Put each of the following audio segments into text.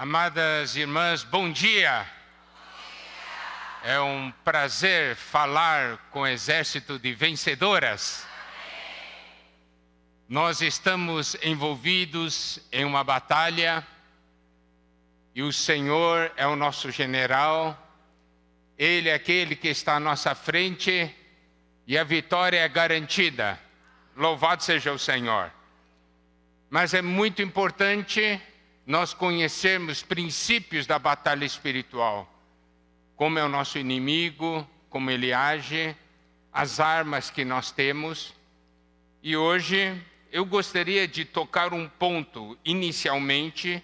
Amadas irmãs, bom dia. É um prazer falar com o exército de vencedoras. Nós estamos envolvidos em uma batalha e o Senhor é o nosso general. Ele é aquele que está à nossa frente e a vitória é garantida. Louvado seja o Senhor. Mas é muito importante nós conhecermos princípios da batalha espiritual. Como é o nosso inimigo, como ele age, as armas que nós temos. E hoje eu gostaria de tocar um ponto, inicialmente,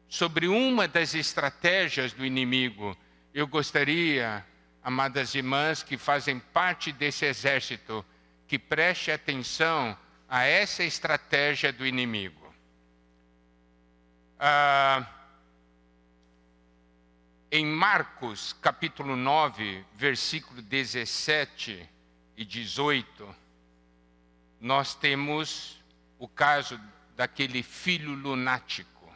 sobre uma das estratégias do inimigo. Eu gostaria, amadas irmãs, que fazem parte desse exército, que preste atenção a essa estratégia do inimigo. Em Marcos, capítulo 9, versículo 17 e 18, nós temos o caso daquele filho lunático,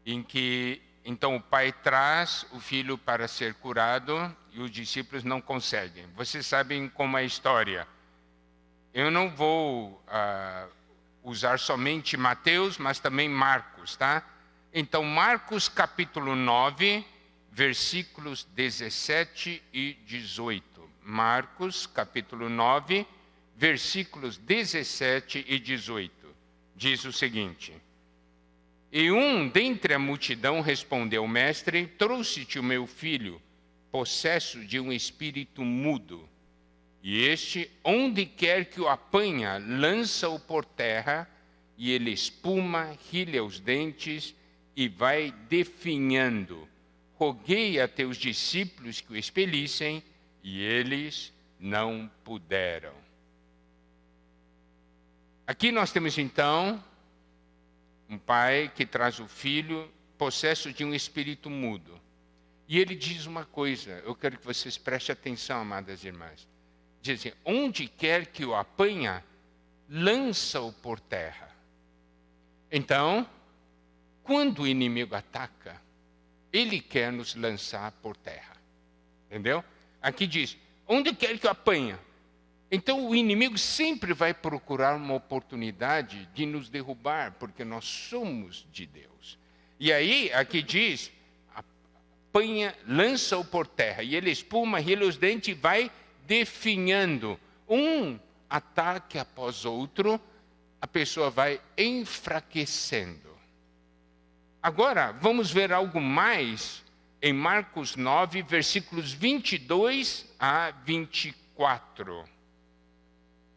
em que então o pai traz o filho para ser curado e os discípulos não conseguem. Vocês sabem como é a história. Eu não vou usar somente Mateus, mas também Marcos, tá? Então, Marcos capítulo 9, versículos 17 e 18. Marcos capítulo 9, versículos 17 e 18. Diz o seguinte: E um dentre a multidão respondeu: Mestre, trouxe-te o meu filho, possesso de um espírito mudo. E este, onde quer que o apanha, lança-o por terra, e ele espuma, rilha os dentes e vai definhando. Roguei a teus discípulos que o expelissem, e eles não puderam. Aqui nós temos então um pai que traz o filho possesso de um espírito mudo. E ele diz uma coisa, eu quero que vocês prestem atenção, amadas irmãs. Diz assim: onde quer que o apanha, lança-o por terra. Então, quando o inimigo ataca, ele quer nos lançar por terra. Entendeu? Aqui diz: onde quer que o apanha. Então, o inimigo sempre vai procurar uma oportunidade de nos derrubar, porque nós somos de Deus. E aí, aqui diz: apanha, lança-o por terra. E ele espuma, rilha os dentes e vai definhando. Um ataque após outro, a pessoa vai enfraquecendo. Agora, vamos ver algo mais em Marcos 9, versículos 22 a 24.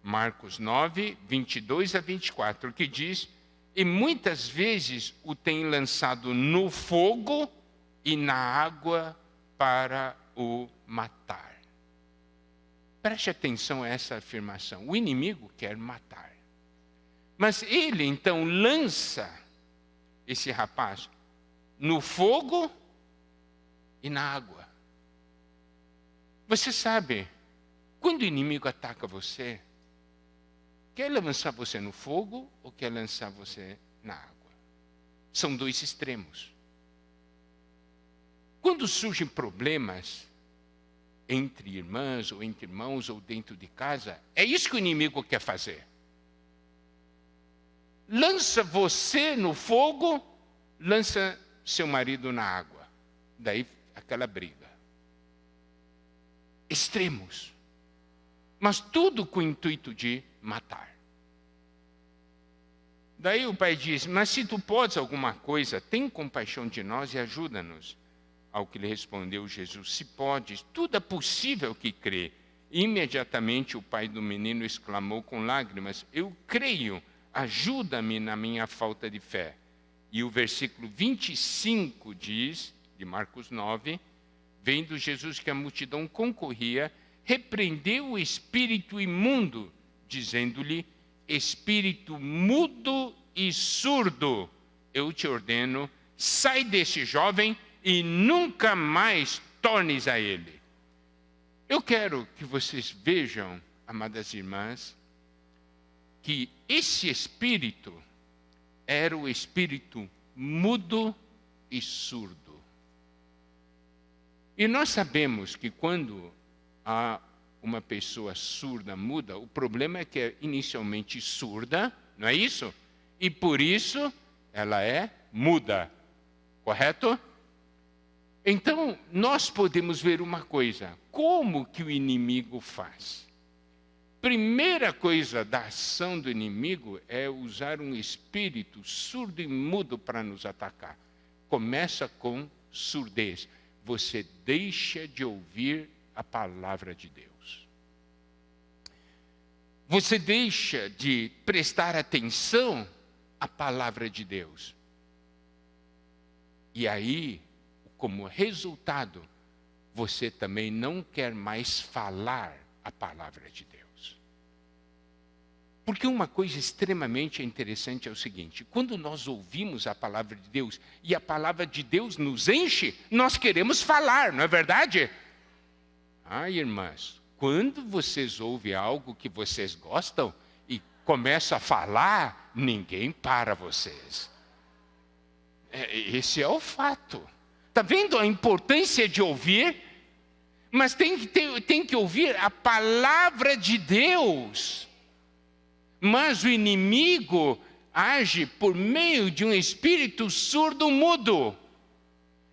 Marcos 9, 22 a 24, que diz: E muitas vezes o tem lançado no fogo e na água para o matar. Preste atenção a essa afirmação. O inimigo quer matar. Mas ele então lança esse rapaz no fogo e na água. Você sabe, quando o inimigo ataca você, quer lançar você no fogo ou quer lançar você na água? São dois extremos. Quando surgem problemas entre irmãs ou entre irmãos ou dentro de casa, é isso que o inimigo quer fazer. Lança você no fogo, lança seu marido na água. Daí aquela briga. Extremos. Mas tudo com o intuito de matar. Daí o pai diz: mas se tu podes alguma coisa, tem compaixão de nós e ajuda-nos. Ao que lhe respondeu Jesus: se podes, tudo é possível que crê. Imediatamente o pai do menino exclamou com lágrimas: eu creio, ajuda-me na minha falta de fé. E o versículo 25 diz, de Marcos 9, vendo Jesus que a multidão concorria, repreendeu o espírito imundo, dizendo-lhe: espírito mudo e surdo, eu te ordeno, sai desse jovem e nunca mais tornes a ele. Eu quero que vocês vejam, amadas irmãs, que esse espírito era o espírito mudo e surdo. E nós sabemos que quando há uma pessoa surda, muda, o problema é que é inicialmente surda, não é isso? E por isso ela é muda, correto? Então, nós podemos ver uma coisa, como que o inimigo faz? Primeira coisa da ação do inimigo é usar um espírito surdo e mudo para nos atacar. Começa com surdez. Você deixa de ouvir a palavra de Deus. Você deixa de prestar atenção à palavra de Deus. E aí, como resultado, você também não quer mais falar a palavra de Deus. Porque uma coisa extremamente interessante é o seguinte, quando nós ouvimos a palavra de Deus e a palavra de Deus nos enche, nós queremos falar, não é verdade? Irmãs, quando vocês ouvem algo que vocês gostam e começam a falar, ninguém para vocês. Esse é o fato. Está vendo a importância de ouvir? Mas tem que ouvir a palavra de Deus. Mas o inimigo age por meio de um espírito surdo-mudo.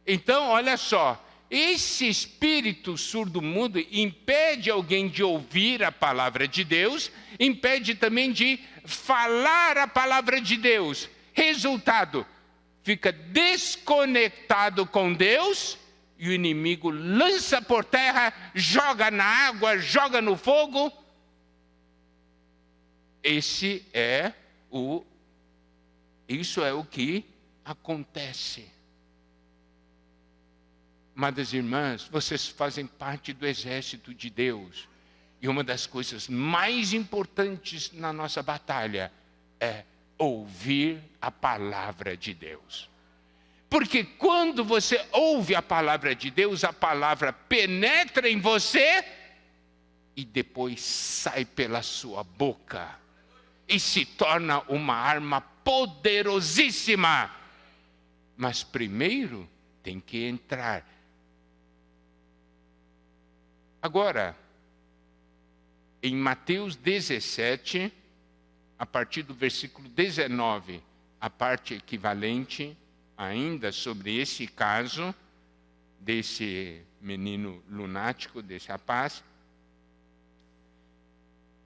Então, olha só, esse espírito surdo-mudo impede alguém de ouvir a palavra de Deus, impede também de falar a palavra de Deus. Resultado, fica desconectado com Deus e o inimigo lança por terra, joga na água, joga no fogo. Isso é o que acontece. Amadas irmãs, vocês fazem parte do exército de Deus. E uma das coisas mais importantes na nossa batalha é ouvir a palavra de Deus. Porque quando você ouve a palavra de Deus, a palavra penetra em você e depois sai pela sua boca. E se torna uma arma poderosíssima. Mas primeiro tem que entrar. Agora, em Mateus 17, a partir do versículo 19, a parte equivalente ainda sobre esse caso, desse menino lunático, desse rapaz.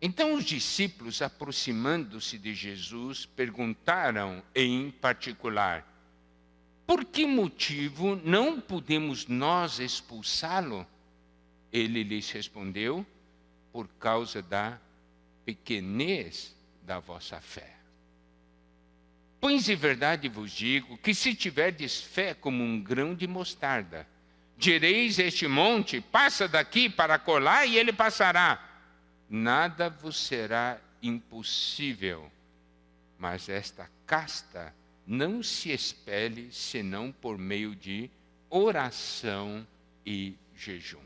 Então os discípulos, aproximando-se de Jesus, perguntaram em particular, por que motivo não podemos nós expulsá-lo? Ele lhes respondeu, por causa da pequenez da vossa fé. Pois em verdade vos digo que se tiverdes fé como um grão de mostarda, direis a este monte, passa daqui para acolá e ele passará. Nada vos será impossível, mas esta casta não se expele senão por meio de oração e jejum.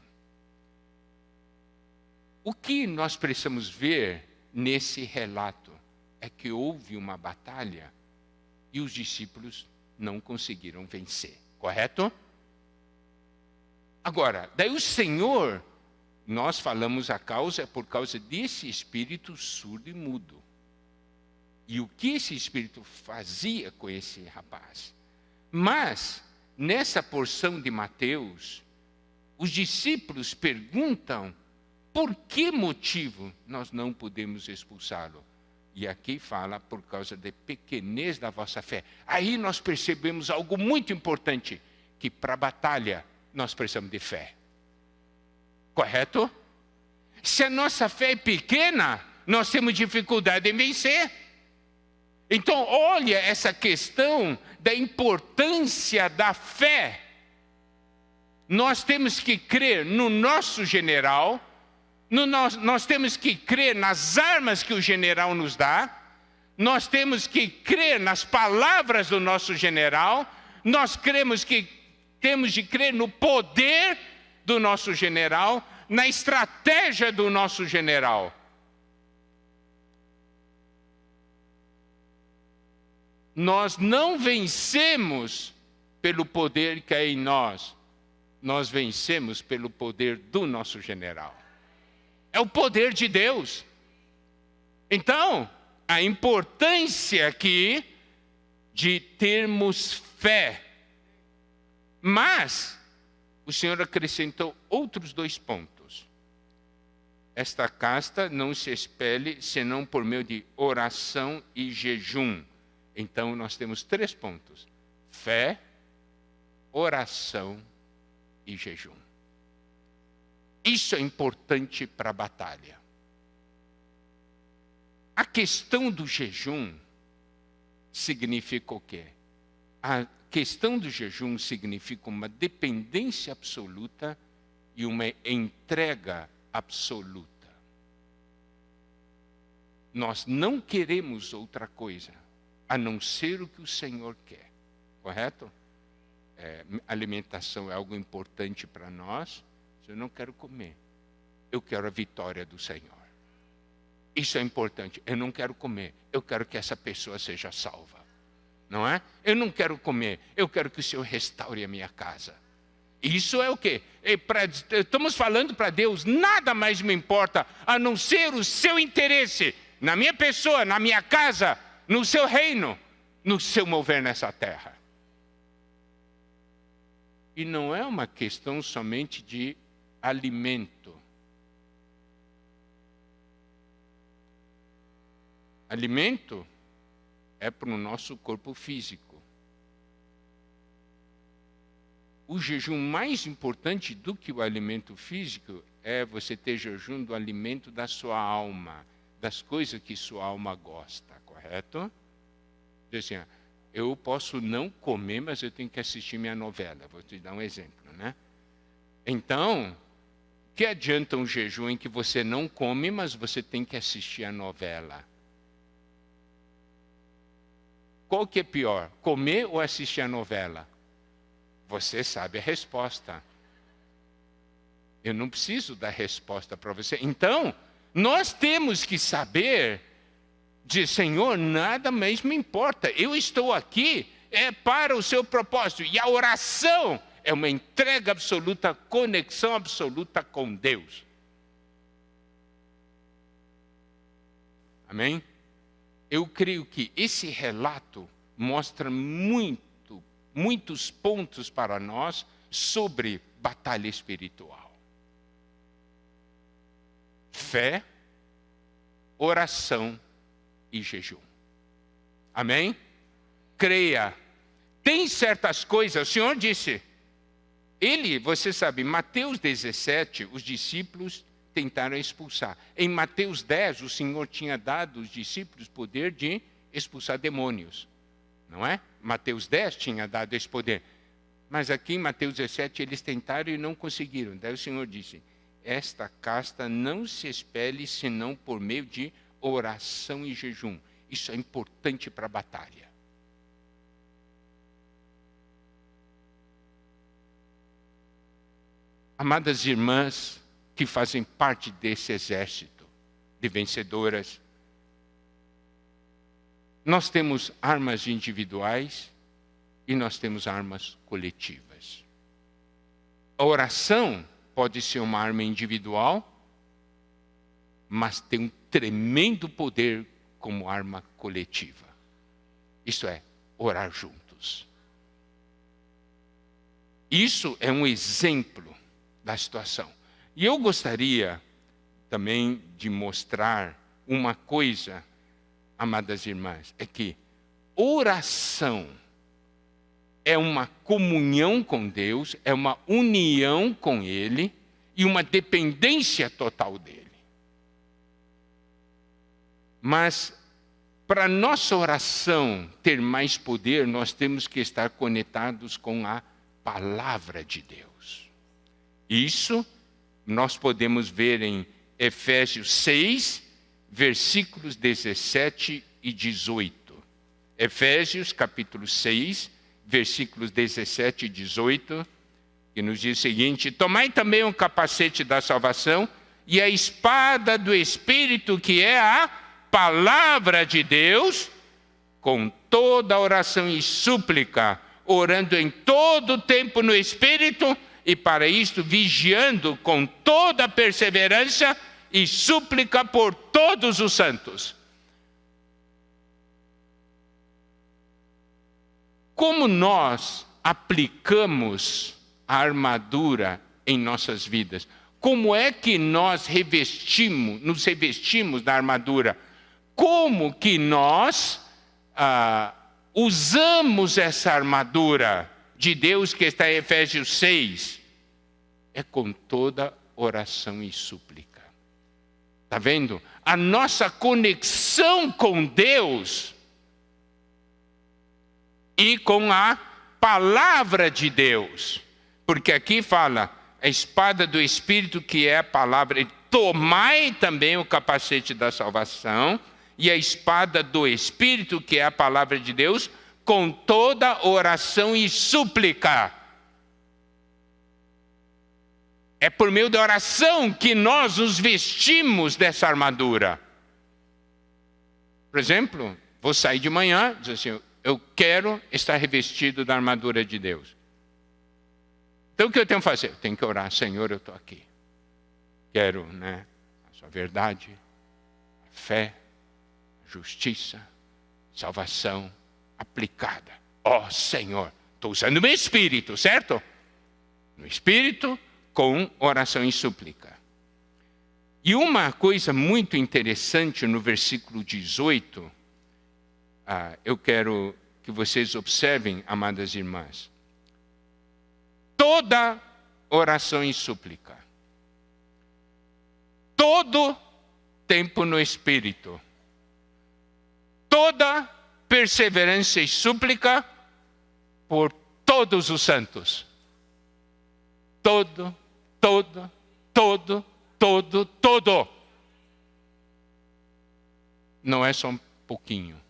O que nós precisamos ver nesse relato é que houve uma batalha e os discípulos não conseguiram vencer, correto? Agora, daí o Senhor, nós falamos a causa é por causa desse espírito surdo e mudo. E o que esse espírito fazia com esse rapaz? Mas, nessa porção de Mateus, os discípulos perguntam por que motivo nós não podemos expulsá-lo? E aqui fala por causa da pequenez da vossa fé. Aí nós percebemos algo muito importante, que para a batalha nós precisamos de fé. Correto? Se a nossa fé é pequena, nós temos dificuldade em vencer. Então, olha essa questão da importância da fé. Nós temos que crer no nosso general, nós temos que crer nas armas que o general nos dá, nós temos que crer nas palavras do nosso general, nós temos de crer no poder do nosso general, na estratégia do nosso general. nós não vencemos pelo poder que é em nós. Nós vencemos pelo poder do nosso general. É o poder de Deus. Então, a importância aqui de termos fé. Mas, o Senhor acrescentou outros 2 pontos. Esta casta não se expele senão por meio de oração e jejum. Então, nós temos 3 pontos: fé, oração e jejum. Isso é importante para a batalha. A questão do jejum significa o quê? A questão do jejum significa uma dependência absoluta e uma entrega absoluta. Nós não queremos outra coisa a não ser o que o Senhor quer. Correto? Alimentação é algo importante para nós. Eu não quero comer. Eu quero a vitória do Senhor. Isso é importante. Eu não quero comer. Eu quero que essa pessoa seja salva. Não é? Eu não quero comer. Eu quero que o Senhor restaure a minha casa. Isso é o quê? Estamos falando para Deus, nada mais me importa a não ser o seu interesse na minha pessoa, na minha casa, no seu reino, no seu mover nessa terra. E não é uma questão somente de alimento. Alimento é para o nosso corpo físico. O jejum mais importante do que o alimento físico é você ter jejum do alimento da sua alma, das coisas que sua alma gosta, correto? Diz assim, eu posso não comer, mas eu tenho que assistir minha novela. Vou te dar um exemplo, né? Então, que adianta um jejum em que você não come, mas você tem que assistir a novela? Qual que é pior, comer ou assistir a novela? Você sabe a resposta. Eu não preciso dar resposta para você. Então, nós temos que saber, dizer, Senhor, nada mais me importa. Eu estou aqui, para o seu propósito. E a oração é uma entrega absoluta, conexão absoluta com Deus. Amém? Eu creio que esse relato mostra muitos pontos para nós sobre batalha espiritual. Fé, oração e jejum. Amém? Creia. Tem certas coisas, o Senhor disse, você sabe, Mateus 17, os discípulos tentaram expulsar. Em Mateus 10, o Senhor tinha dado aos discípulos poder de expulsar demônios. Não é? Mateus 10 tinha dado esse poder. Mas aqui em Mateus 17 eles tentaram e não conseguiram. Daí o Senhor disse, esta casta não se expele senão por meio de oração e jejum. Isso é importante para a batalha. Amadas irmãs, que fazem parte desse exército de vencedoras. Nós temos armas individuais e nós temos armas coletivas. A oração pode ser uma arma individual, mas tem um tremendo poder como arma coletiva. Isso é, orar juntos. Isso é um exemplo da situação. E eu gostaria também de mostrar uma coisa, amadas irmãs, é que oração é uma comunhão com Deus, é uma união com Ele e uma dependência total dEle. Mas para nossa oração ter mais poder, nós temos que estar conectados com a palavra de Deus. Isso nós podemos ver em Efésios 6, versículos 17 e 18. Efésios, capítulo 6, versículos 17 e 18, que nos diz o seguinte: tomai também o capacete da salvação e a espada do Espírito, que é a palavra de Deus, com toda oração e súplica, orando em todo o tempo no Espírito, e para isto vigiando com toda perseverança e súplica por todos os santos. Como nós aplicamos a armadura em nossas vidas? Como é que nós nos revestimos da armadura? Como que nós usamos essa armadura de Deus que está em Efésios 6? É com toda oração e súplica. Está vendo? A nossa conexão com Deus e com a palavra de Deus. Porque aqui fala a espada do Espírito, que é a palavra. Tomai também o capacete da salvação e a espada do Espírito, que é a palavra de Deus, com toda oração e súplica. É por meio da oração que nós nos vestimos dessa armadura. Por exemplo, vou sair de manhã e dizer assim: eu quero estar revestido da armadura de Deus. Então o que eu tenho que fazer? Eu tenho que orar: Senhor, eu estou aqui. Quero, a sua verdade, a fé, a justiça, salvação aplicada. Ó Senhor, estou usando o meu espírito, certo? No espírito, com oração e súplica. E uma coisa muito interessante no versículo 18, eu quero que vocês observem, amadas irmãs. Toda oração e súplica, todo tempo no Espírito, toda perseverança e súplica por todos os santos. Todo. Não é só um pouquinho.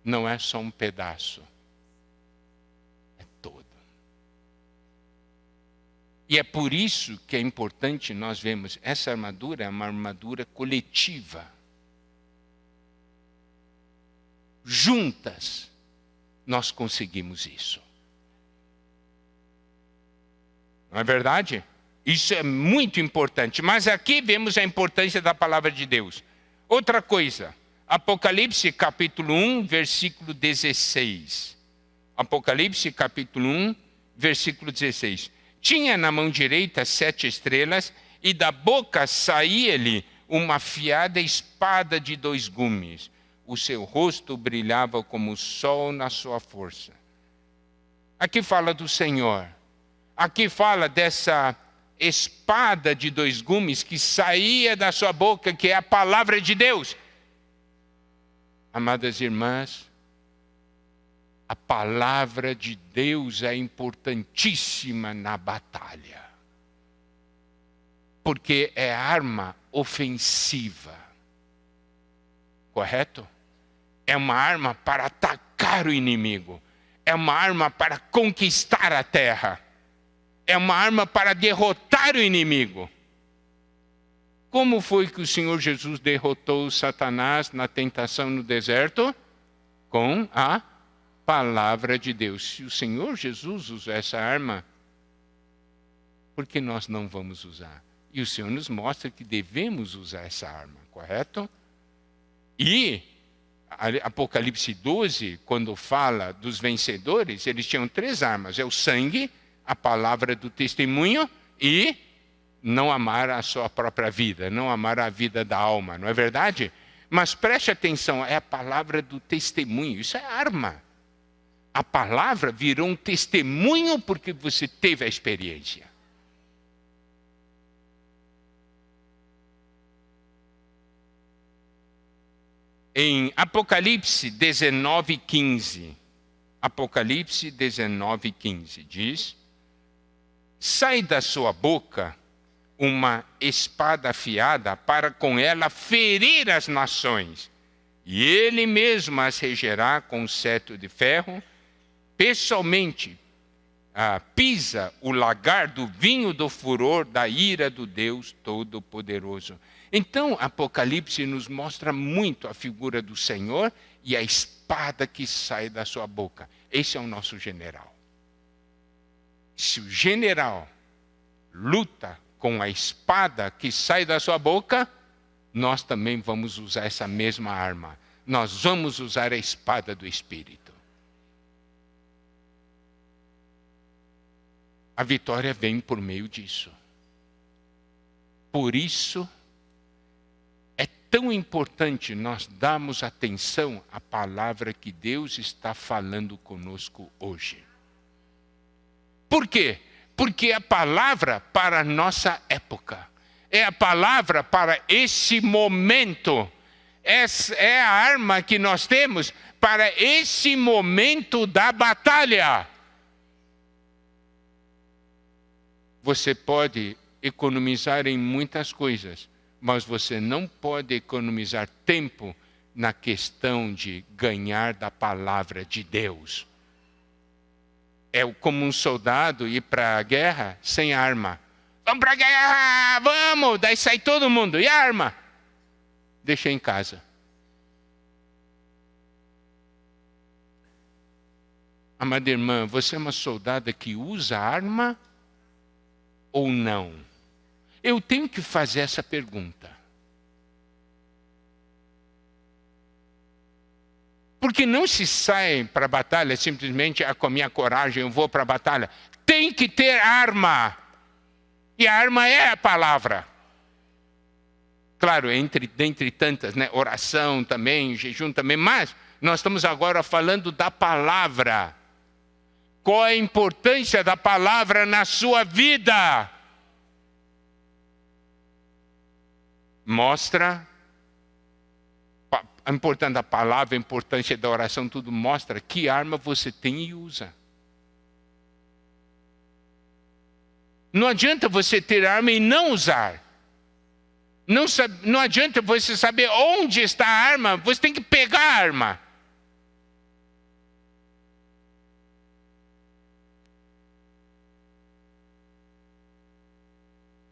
Não é só um pedaço. É todo. E é por isso que é importante nós vermos essa armadura é uma armadura coletiva. Juntas nós conseguimos isso. Não é verdade? Isso é muito importante. Mas aqui vemos a importância da palavra de Deus. Outra coisa, Apocalipse capítulo 1, versículo 16. Apocalipse capítulo 1, versículo 16. Tinha na mão direita 7 estrelas, e da boca saía-lhe uma afiada espada de 2 gumes. O seu rosto brilhava como o sol na sua força. Aqui fala do Senhor. Aqui fala dessa espada de 2 gumes que saía da sua boca, que é a palavra de Deus. Amadas irmãs, a palavra de Deus é importantíssima na batalha. Porque é arma ofensiva. Correto? É uma arma para atacar o inimigo. É uma arma para conquistar a terra. É uma arma para derrotar o inimigo. Como foi que o Senhor Jesus derrotou Satanás na tentação no deserto? Com a palavra de Deus. Se o Senhor Jesus usou essa arma, por que nós não vamos usar? E o Senhor nos mostra que devemos usar essa arma, correto? E Apocalipse 12, quando fala dos vencedores, eles tinham 3 armas. É o sangue, a palavra do testemunho e não amar a sua própria vida, não amar a vida da alma, não é verdade? Mas preste atenção, é a palavra do testemunho, isso é arma. A palavra virou um testemunho porque você teve a experiência. Em Apocalipse 19:15, Apocalipse 19:15 diz: sai da sua boca uma espada afiada para com ela ferir as nações, e ele mesmo as regerá com um cetro de ferro. Pessoalmente pisa o lagar do vinho do furor da ira do Deus Todo-Poderoso. Então, Apocalipse nos mostra muito a figura do Senhor e a espada espada que sai da sua boca. Esse é o nosso general. Se o general luta com a espada que sai da sua boca, nós também vamos usar essa mesma arma. Nós vamos usar a espada do Espírito. A vitória vem por meio disso. Por isso, é tão importante nós darmos atenção à palavra que Deus está falando conosco hoje. Por quê? Porque é a palavra para a nossa época. É a palavra para esse momento. Essa é a arma que nós temos para esse momento da batalha. Você pode economizar em muitas coisas, mas você não pode economizar tempo na questão de ganhar da palavra de Deus. É como um soldado ir para a guerra sem arma. Vamos para a guerra, vamos! Daí sai todo mundo. E a arma? Deixa em casa. Amada irmã, você é uma soldada que usa arma ou não? Eu tenho que fazer essa pergunta. Porque não se sai para a batalha simplesmente com a minha coragem, eu vou para a batalha. Tem que ter arma. E a arma é a palavra. Claro, dentre tantas, né? Oração também, jejum também, mas nós estamos agora falando da palavra. Qual é a importância da palavra na sua vida? Mostra a importância da palavra, a importância da oração, tudo mostra que arma você tem e usa. Não adianta você ter arma e não usar. Não adianta você saber onde está a arma, você tem que pegar a arma.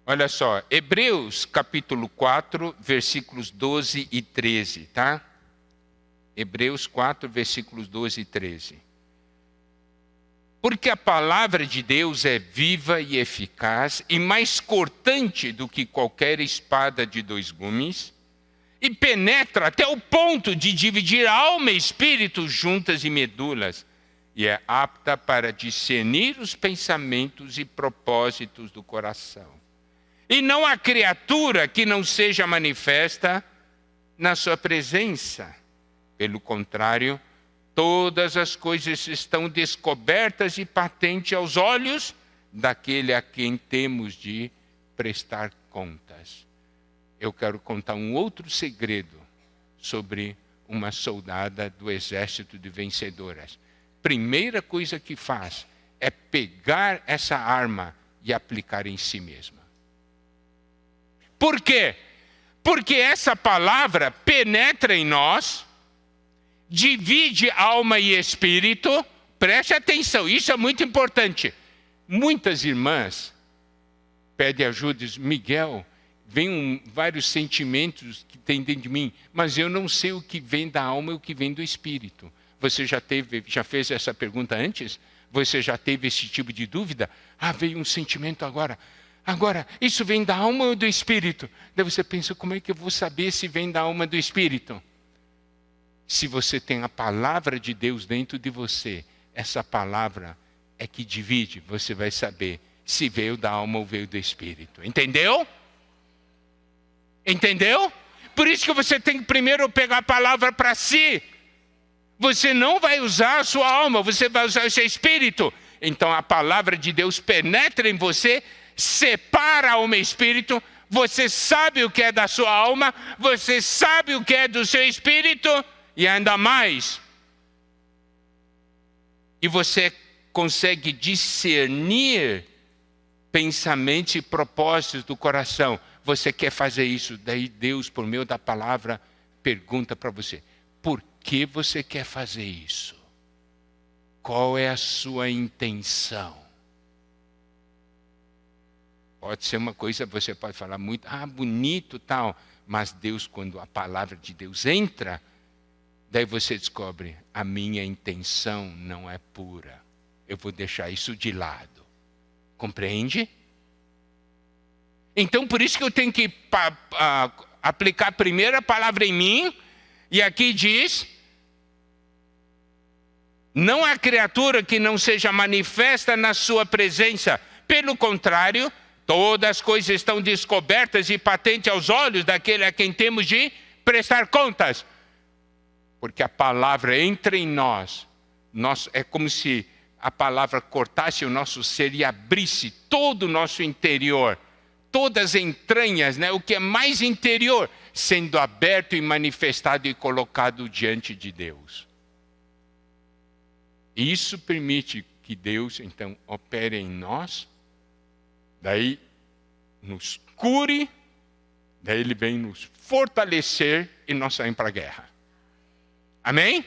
Olha só, Hebreus capítulo 4, versículos 12 e 13, tá? Hebreus 4, versículos 12 e 13. Porque a palavra de Deus é viva e eficaz e mais cortante do que qualquer espada de dois gumes, e penetra até o ponto de dividir alma e espírito, juntas e medulas, e é apta para discernir os pensamentos e propósitos do coração. E não há criatura que não seja manifesta na sua presença. Pelo contrário, todas as coisas estão descobertas e patentes aos olhos daquele a quem temos de prestar contas. Eu quero contar um outro segredo sobre uma soldada do exército de vencedoras. Primeira coisa que faz é pegar essa arma e aplicar em si mesma. Por quê? Porque essa palavra penetra em nós, divide alma e espírito. Preste atenção, isso é muito importante. Muitas irmãs pedem ajuda, dizem, Miguel, vem vários sentimentos que tem dentro de mim, mas eu não sei o que vem da alma e o que vem do espírito. Você já fez essa pergunta antes? Você já teve esse tipo de dúvida? Veio um sentimento agora. Agora, isso vem da alma ou do espírito? Daí você pensa, como é que eu vou saber se vem da alma ou do espírito? Se você tem a palavra de Deus dentro de você, essa palavra é que divide, você vai saber se veio da alma ou veio do espírito. Entendeu? Entendeu? Por isso que você tem que primeiro pegar a palavra para si. Você não vai usar a sua alma, você vai usar o seu espírito. Então a palavra de Deus penetra em você, separa alma e espírito, você sabe o que é da sua alma, você sabe o que é do seu espírito, e ainda mais, e você consegue discernir pensamentos e propósitos do coração. Você quer fazer isso, daí Deus, por meio da palavra, pergunta para você, por que você quer fazer isso? Qual é a sua intenção? Pode ser uma coisa, você pode falar muito, bonito tal, mas Deus, quando a palavra de Deus entra, Daí você descobre, a minha intenção não é pura. Eu vou deixar isso de lado. Compreende? Então, por isso que eu tenho que aplicar primeiro a palavra em mim. E aqui diz, não há criatura que não seja manifesta na sua presença. Pelo contrário, todas as coisas estão descobertas e patentes aos olhos daquele a quem temos de prestar contas. Porque a palavra entra em nós, é como se a palavra cortasse o nosso ser e abrisse todo o nosso interior, todas as entranhas, o que é mais interior, sendo aberto e manifestado e colocado diante de Deus. Isso permite que Deus, então, opere em nós, daí nos cure, daí Ele vem nos fortalecer e nós saímos para a guerra. Amém?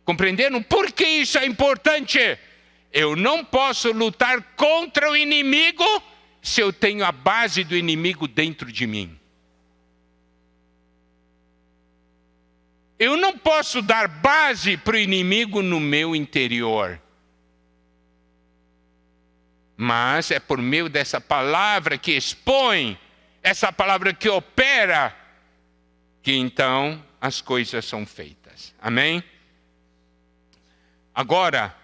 Compreenderam? Por que isso é importante? Eu não posso lutar contra o inimigo se eu tenho a base do inimigo dentro de mim. Eu não posso dar base para o inimigo no meu interior. Mas é por meio dessa palavra que expõe, essa palavra que opera, que então as coisas são feitas. Amém? Agora,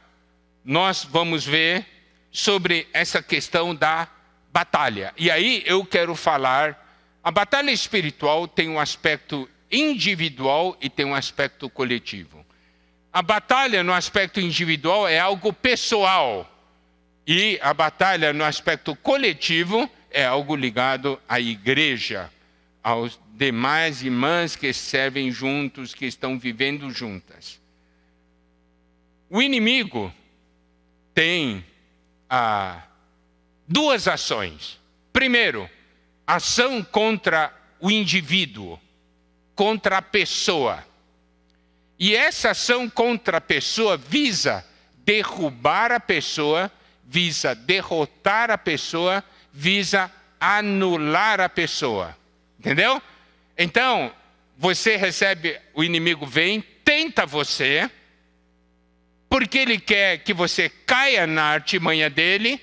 nós vamos ver sobre essa questão da batalha. E aí eu quero falar, a batalha espiritual tem um aspecto individual e tem um aspecto coletivo. A batalha no aspecto individual é algo pessoal. E a batalha no aspecto coletivo é algo ligado à igreja, aos demais irmãs que servem juntos, que estão vivendo juntas. O inimigo tem duas ações. Primeiro, ação contra o indivíduo, contra a pessoa. E essa ação contra a pessoa visa derrubar a pessoa, visa derrotar a pessoa, visa anular a pessoa. Entendeu? Então, você recebe, o inimigo vem, tenta você, porque ele quer que você caia na artimanha dele,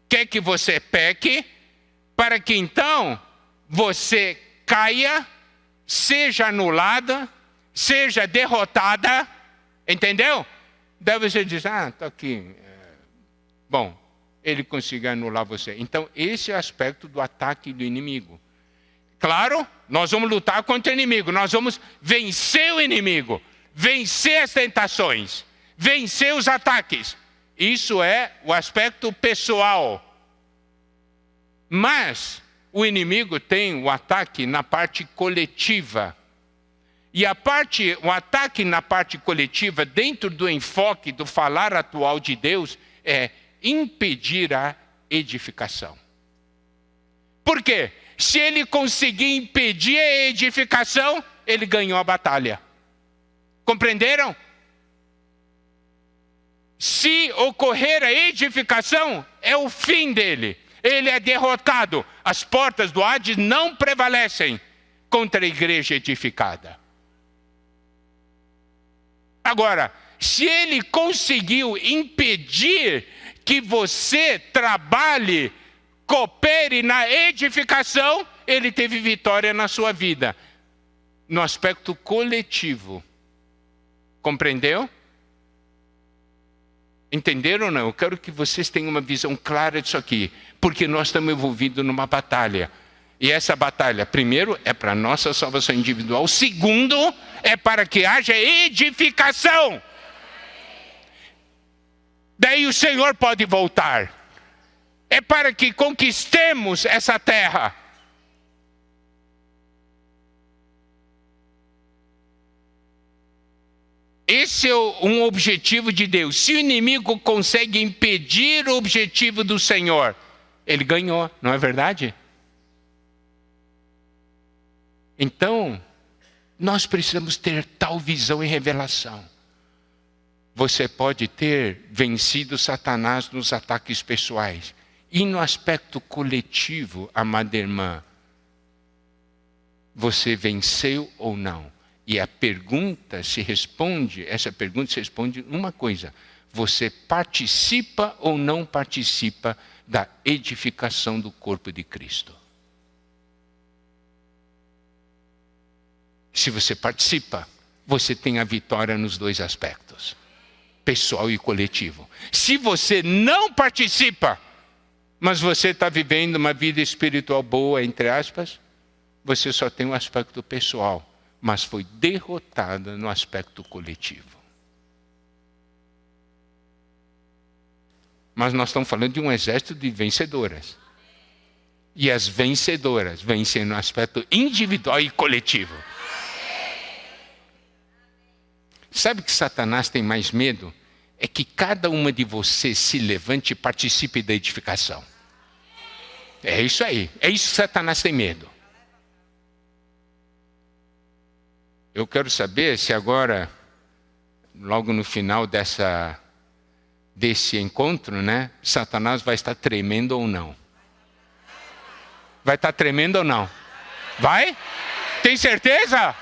quer que você peque, para que então você caia, seja anulada, seja derrotada, entendeu? Daí você diz, está aqui. Bom, ele conseguiu anular você. Então, esse é o aspecto do ataque do inimigo. Claro, nós vamos lutar contra o inimigo, nós vamos vencer o inimigo, vencer as tentações, vencer os ataques. Isso é o aspecto pessoal. Mas o inimigo tem o ataque na parte coletiva. E o ataque na parte coletiva, dentro do enfoque do falar atual de Deus, é impedir a edificação. Por quê? Se ele conseguir impedir a edificação, ele ganhou a batalha. Compreenderam? Se ocorrer a edificação, é o fim dele. Ele é derrotado. As portas do Hades não prevalecem contra a igreja edificada. Agora, se ele conseguiu impedir que você trabalhe, coopere na edificação, ele teve vitória na sua vida. No aspecto coletivo. Compreendeu? Entenderam ou não? Eu quero que vocês tenham uma visão clara disso aqui. Porque nós estamos envolvidos numa batalha. E essa batalha, primeiro, é para a nossa salvação individual. Segundo, é para que haja edificação. Daí o Senhor pode voltar. É para que conquistemos essa terra. Esse é um objetivo de Deus. Se o inimigo consegue impedir o objetivo do Senhor, ele ganhou, não é verdade? Então, nós precisamos ter tal visão e revelação. Você pode ter vencido Satanás nos ataques pessoais. E no aspecto coletivo, amada irmã, você venceu ou não? E essa pergunta se responde numa coisa: você participa ou não participa da edificação do corpo de Cristo? Se você participa, você tem a vitória nos dois aspectos, pessoal e coletivo. Se você não participa, mas você está vivendo uma vida espiritual boa, entre aspas, você só tem um aspecto pessoal, mas foi derrotada no aspecto coletivo. Mas nós estamos falando de um exército de vencedoras. E as vencedoras vencem no aspecto individual e coletivo. Sabe que Satanás tem mais medo? É que cada uma de vocês se levante e participe da edificação. É isso aí. É isso que Satanás tem medo. Eu quero saber se agora, logo no final desse encontro, né, Satanás vai estar tremendo ou não. Vai estar tremendo ou não? Vai? Tem certeza?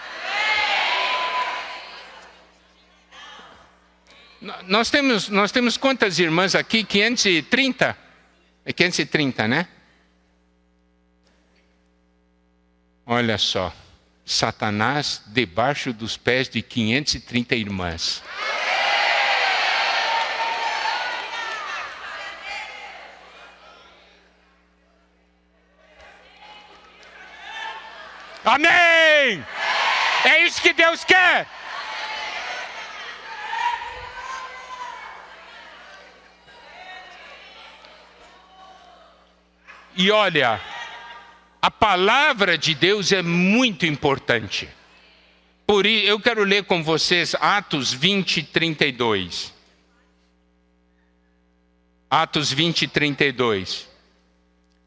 Nós temos quantas irmãs aqui? 530? É 530, né? Olha só. Satanás debaixo dos pés de 530 irmãs. Amém! É isso que Deus quer! E olha, a palavra de Deus é muito importante. Por isso, eu quero ler com vocês Atos 20, 32. Atos 20, 32.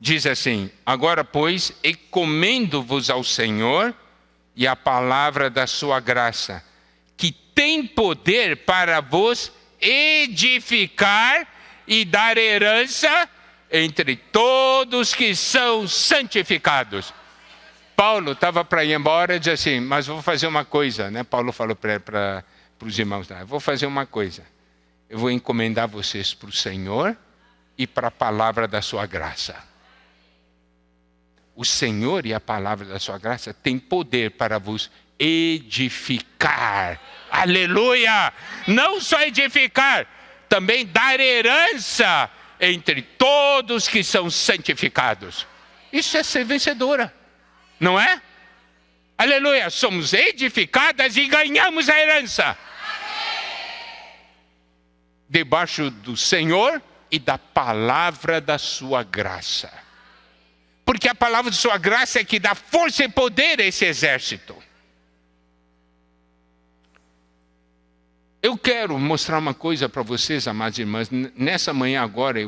Diz assim: agora, pois, encomendo-vos ao Senhor e à palavra da sua graça, que tem poder para vos edificar e dar herança entre todos que são santificados. Paulo estava para ir embora e disse assim: mas vou fazer uma coisa, né? Paulo falou para os irmãos: vou fazer uma coisa. Eu vou encomendar vocês para o Senhor e para a palavra da sua graça. O Senhor e a palavra da sua graça têm poder para vos edificar. Aleluia! Não só edificar, também dar herança entre todos que são santificados. Isso é ser vencedora, não é? Aleluia! Somos edificadas e ganhamos a herança. Debaixo do Senhor e da palavra da sua graça. Porque a palavra de sua graça é que dá força e poder a esse exército. Eu quero mostrar uma coisa para vocês, amadas irmãs. Nessa manhã agora,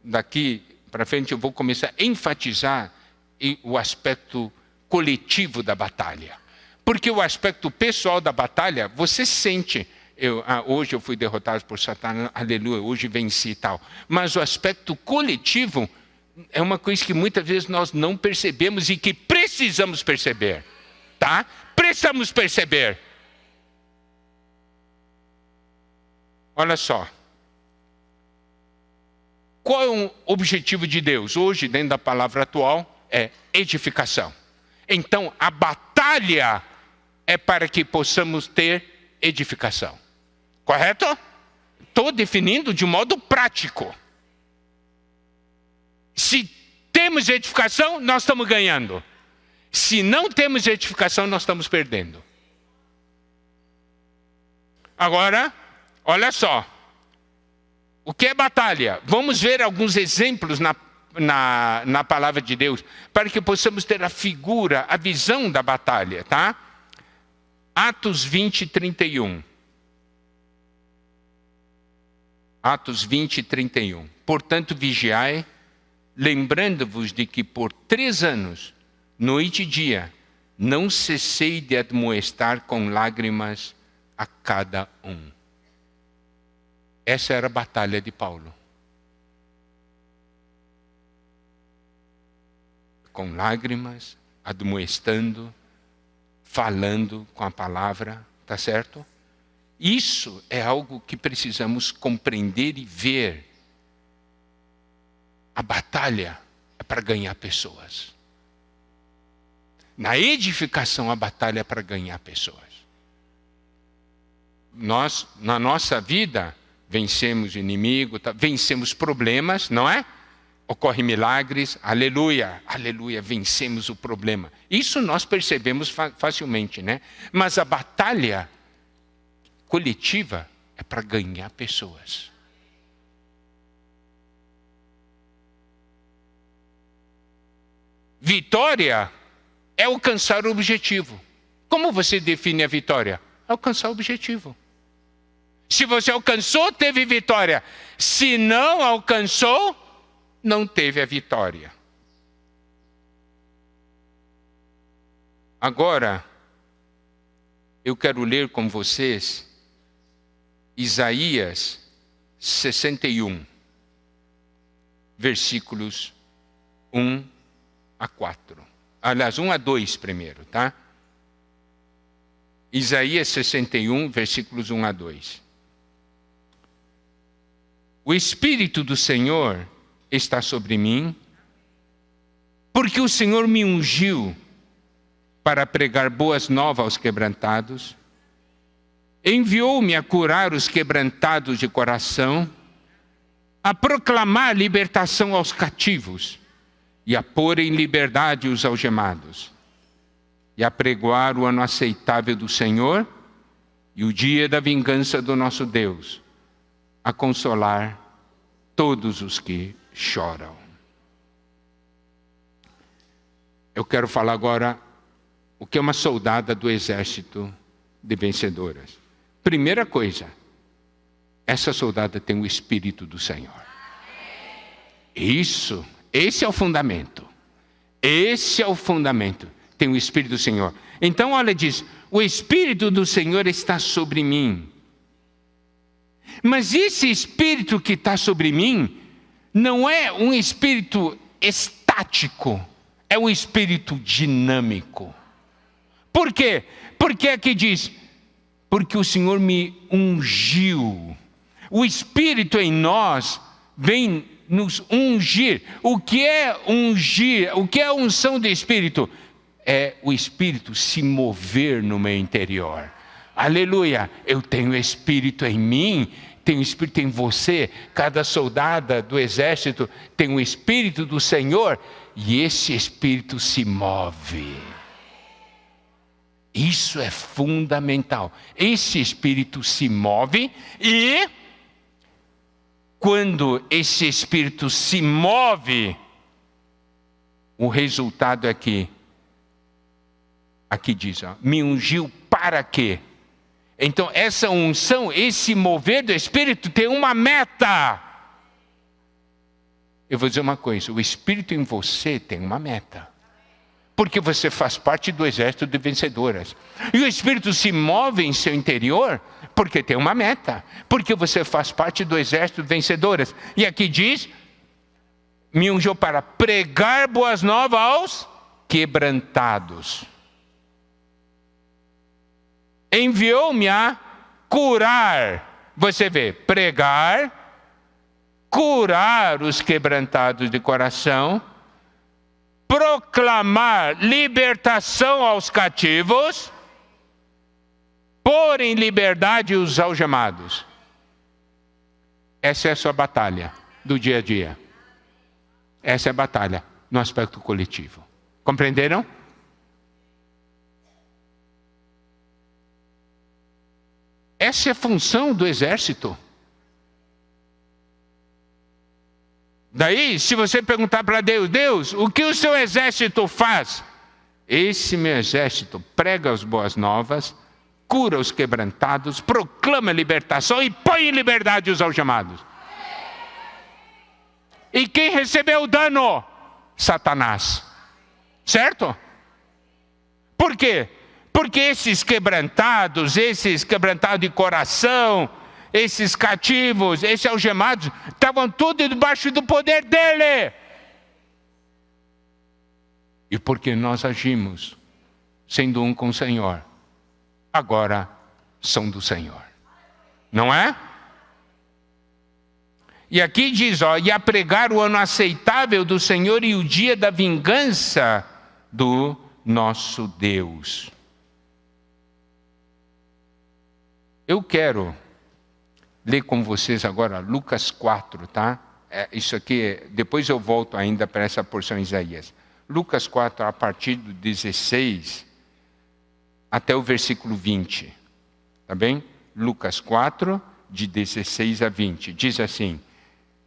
daqui para frente, eu vou começar a enfatizar o aspecto coletivo da batalha. Porque o aspecto pessoal da batalha, você sente. Hoje eu fui derrotado por Satanás, aleluia, hoje venci e tal. Mas o aspecto coletivo é uma coisa que muitas vezes nós não percebemos e que precisamos perceber. Tá? Precisamos perceber. Olha só. Qual é o objetivo de Deus? Hoje, dentro da palavra atual, é edificação. Então, a batalha é para que possamos ter edificação. Correto? Estou definindo de modo prático. Se temos edificação, nós estamos ganhando. Se não temos edificação, nós estamos perdendo. Agora, olha só. O que é batalha? Vamos ver alguns exemplos na palavra de Deus, para que possamos ter a figura, a visão da batalha, tá? Atos 20, 31. Atos 20, 31. Portanto, vigiai, lembrando-vos de que por 3 anos, noite e dia, não cessei de admoestar com lágrimas a cada um. Essa era a batalha de Paulo. Com lágrimas, admoestando, falando com a palavra, tá certo? Isso é algo que precisamos compreender e ver. A batalha é para ganhar pessoas. Na edificação, a batalha é para ganhar pessoas. Nós, na nossa vida, vencemos o inimigo, vencemos problemas, não é? Ocorrem milagres, aleluia, aleluia, vencemos o problema. Isso nós percebemos facilmente, né? Mas a batalha coletiva é para ganhar pessoas. Vitória é alcançar o objetivo. Como você define a vitória? Alcançar o objetivo. Se você alcançou, teve vitória. Se não alcançou, não teve a vitória. Agora, eu quero ler com vocês Isaías 61, versículos 1 a 4. Aliás, 1 a 2 primeiro, tá? Isaías 61, versículos 1 a 2. O Espírito do Senhor está sobre mim, porque o Senhor me ungiu para pregar boas novas aos quebrantados, enviou-me a curar os quebrantados de coração, a proclamar libertação aos cativos e a pôr em liberdade os algemados, e a pregoar o ano aceitável do Senhor e o dia da vingança do nosso Deus, a consolar todos os que choram. Eu quero falar agora o que é uma soldada do exército de vencedoras. Primeira coisa, essa soldada tem o Espírito do Senhor. Isso, esse é o fundamento. Esse é o fundamento. Tem o Espírito do Senhor. Então, olha, diz, o Espírito do Senhor está sobre mim. Mas esse Espírito que está sobre mim não é um Espírito estático, é um Espírito dinâmico. Por quê? Porque aqui diz, porque o Senhor me ungiu. O Espírito em nós vem nos ungir. O que é ungir? O que é a unção do Espírito? É o Espírito se mover no meu interior. Aleluia, eu tenho Espírito em mim, tenho Espírito em você. Cada soldada do exército tem o Espírito do Senhor e esse Espírito se move. Isso é fundamental. Esse Espírito se move e quando esse Espírito se move, o resultado é que aqui diz, ó, me ungiu para quê? Então, essa unção, esse mover do Espírito tem uma meta. Eu vou dizer uma coisa, o Espírito em você tem uma meta. Porque você faz parte do exército de vencedoras. E o Espírito se move em seu interior porque tem uma meta. Porque você faz parte do exército de vencedoras. E aqui diz, me ungiu para pregar boas novas aos quebrantados. Enviou-me a curar. Você vê, pregar, curar os quebrantados de coração, proclamar libertação aos cativos, pôr em liberdade os algemados. Essa é a sua batalha do dia a dia. Essa é a batalha no aspecto coletivo. Compreenderam? Essa é a função do exército. Daí, se você perguntar para Deus, Deus, o que o seu exército faz? Esse meu exército prega as boas novas, cura os quebrantados, proclama a libertação e põe em liberdade os algemados. E quem recebeu o dano? Satanás. Certo? Por quê? Porque esses quebrantados de coração, esses cativos, esses algemados, estavam todos debaixo do poder dele. E porque nós agimos sendo um com o Senhor, agora são do Senhor. Não é? E aqui diz, e a pregar o ano aceitável do Senhor e o dia da vingança do nosso Deus. Eu quero ler com vocês agora Lucas 4, tá? Isso aqui, depois eu volto ainda para essa porção de Isaías. Lucas 4, a partir do 16 até o versículo 20. Tá bem? Lucas 4, de 16 a 20. Diz assim: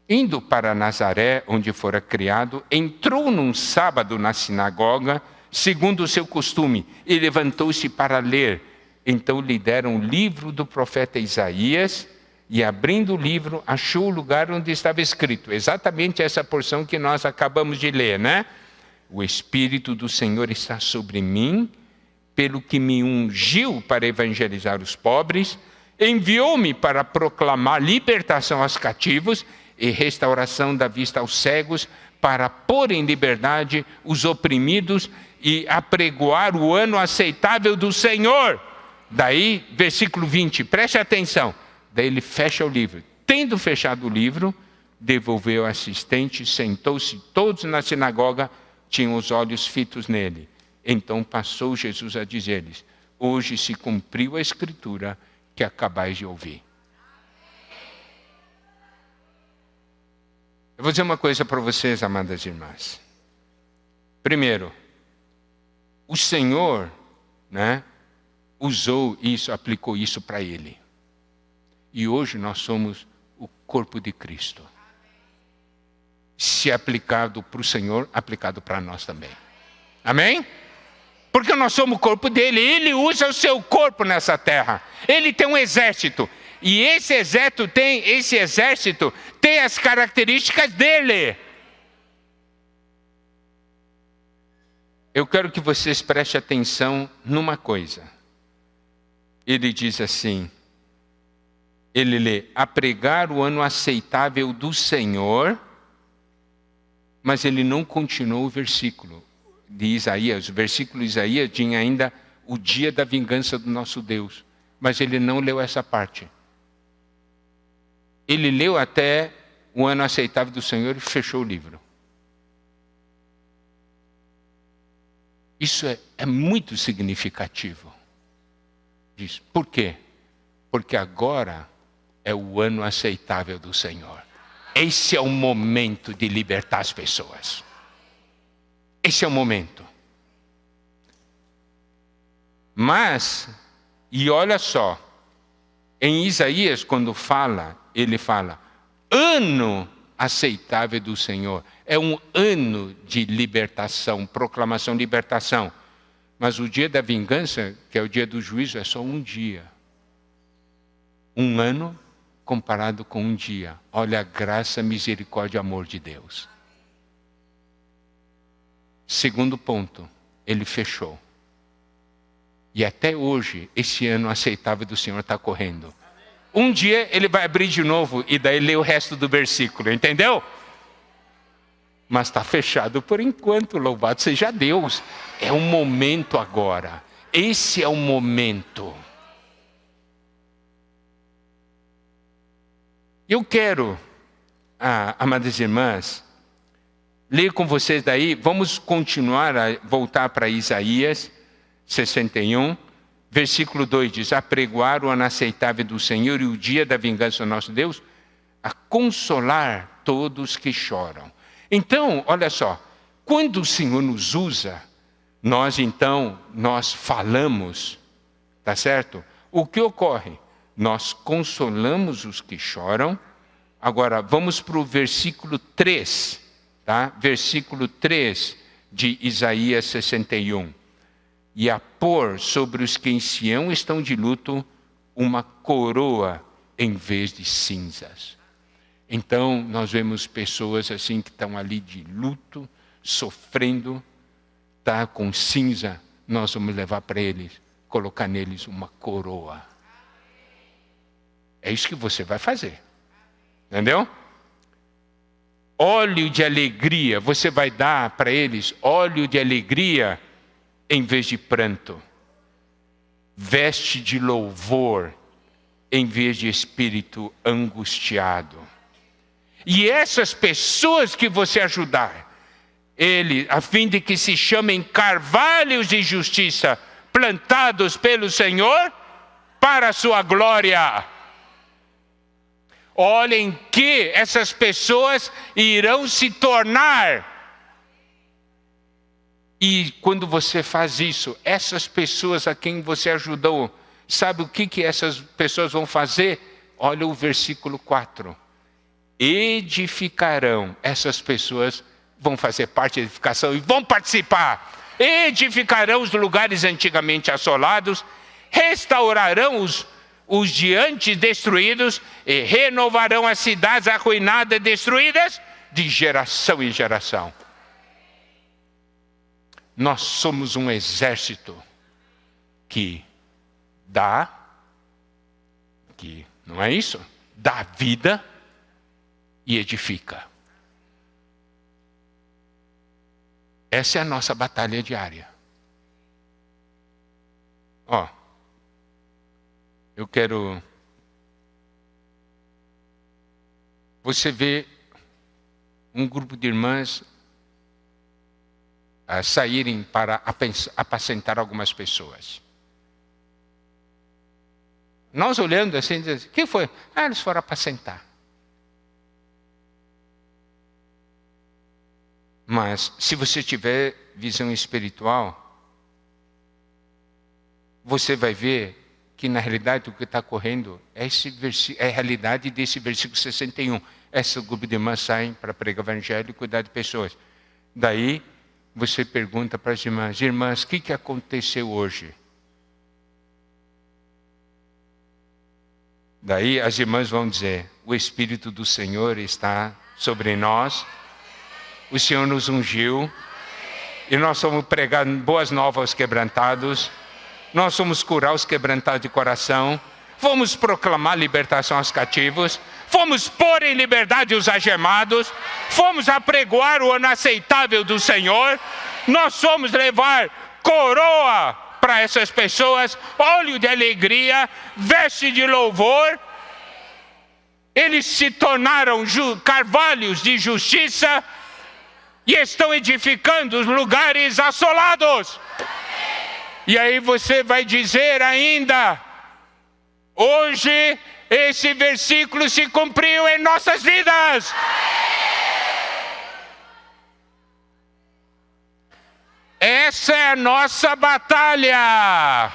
indo para Nazaré, onde fora criado, entrou num sábado na sinagoga, segundo o seu costume, e levantou-se para ler. Então lhe deram o livro do profeta Isaías, e abrindo o livro, achou o lugar onde estava escrito, exatamente essa porção que nós acabamos de ler, né? O Espírito do Senhor está sobre mim, pelo que me ungiu para evangelizar os pobres, enviou-me para proclamar libertação aos cativos e restauração da vista aos cegos, para pôr em liberdade os oprimidos e apregoar o ano aceitável do Senhor. Daí, versículo 20, preste atenção. Daí ele fecha o livro. Tendo fechado o livro, devolveu ao assistente, sentou-se, todos na sinagoga tinham os olhos fitos nele. Então passou Jesus a dizer-lhes: hoje se cumpriu a escritura que acabais de ouvir. Eu vou dizer uma coisa para vocês, amadas irmãs. Primeiro, o Senhor, usou isso, aplicou isso para ele. E hoje nós somos o corpo de Cristo. Se aplicado para o Senhor, aplicado para nós também. Amém? Porque nós somos o corpo dele. Ele usa o seu corpo nessa terra. Ele tem um exército. E esse exército tem as características dele. Eu quero que vocês prestem atenção numa coisa. Ele diz assim, ele lê: a pregar o ano aceitável do Senhor, mas ele não continuou o versículo de Isaías. O versículo de Isaías tinha ainda o dia da vingança do nosso Deus, mas ele não leu essa parte. Ele leu até o ano aceitável do Senhor e fechou o livro. Isso é muito significativo. Diz, por quê? Porque agora é o ano aceitável do Senhor. Esse é o momento de libertar as pessoas. Esse é o momento. Mas, e olha só, em Isaías, quando fala, ele fala, ano aceitável do Senhor. É um ano de libertação, proclamação, libertação. Mas o dia da vingança, que é o dia do juízo, é só um dia. Um ano comparado com um dia. Olha a graça, misericórdia e amor de Deus. Segundo ponto, ele fechou. E até hoje, esse ano aceitável do Senhor está correndo. Um dia ele vai abrir de novo e daí lê o resto do versículo, entendeu? Mas está fechado por enquanto, louvado seja Deus. É o momento agora. Esse é o momento. Eu quero, amadas irmãs, ler com vocês daí, vamos continuar a voltar para Isaías 61, versículo 2 diz, apregoar o ano aceitável do Senhor e o dia da vingança do nosso Deus, a consolar todos que choram. Então, olha só, quando o Senhor nos usa, nós falamos, tá certo? O que ocorre? Nós consolamos os que choram. Agora, vamos para o versículo 3, tá? Versículo 3 de Isaías 61. E a pôr sobre os que em Sião estão de luto uma coroa em vez de cinzas. Então, nós vemos pessoas assim que estão ali de luto, sofrendo, tá, com cinza. Nós vamos levar para eles, colocar neles uma coroa. É isso que você vai fazer. Entendeu? Óleo de alegria, você vai dar para eles óleo de alegria em vez de pranto. Veste de louvor em vez de espírito angustiado. E essas pessoas que você ajudar, a fim de que se chamem carvalhos de justiça, plantados pelo Senhor para a sua glória. Olhem que essas pessoas irão se tornar. E quando você faz isso, essas pessoas a quem você ajudou, sabe o que essas pessoas vão fazer? Olha o versículo 4. Edificarão. Essas pessoas vão fazer parte da edificação e vão participar. Edificarão os lugares antigamente assolados, restaurarão os de antes destruídos e renovarão as cidades arruinadas e destruídas de geração em geração. Nós somos um exército que não é isso? Dá vida e edifica. Essa é a nossa batalha diária. Eu quero... Você vê um grupo de irmãs saírem para apacentar algumas pessoas. Nós olhando assim, dizemos, o que foi? Eles foram apacentar. Mas se você tiver visão espiritual, você vai ver que na realidade o que está correndo é a realidade desse versículo 61. Esse grupo de irmãs saem para pregar o evangelho e cuidar de pessoas. Daí você pergunta para as irmãs, o que aconteceu hoje? Daí as irmãs vão dizer, o Espírito do Senhor está sobre nós, o Senhor nos ungiu, e nós somos pregar boas novas aos quebrantados, nós somos curar os quebrantados de coração, fomos proclamar libertação aos cativos, fomos pôr em liberdade os algemados, fomos apregoar o ano aceitável do Senhor, nós fomos levar coroa para essas pessoas, óleo de alegria, veste de louvor. Eles se tornaram carvalhos de justiça e estão edificando os lugares assolados. E aí você vai dizer ainda, hoje esse versículo se cumpriu em nossas vidas. Essa é a nossa batalha.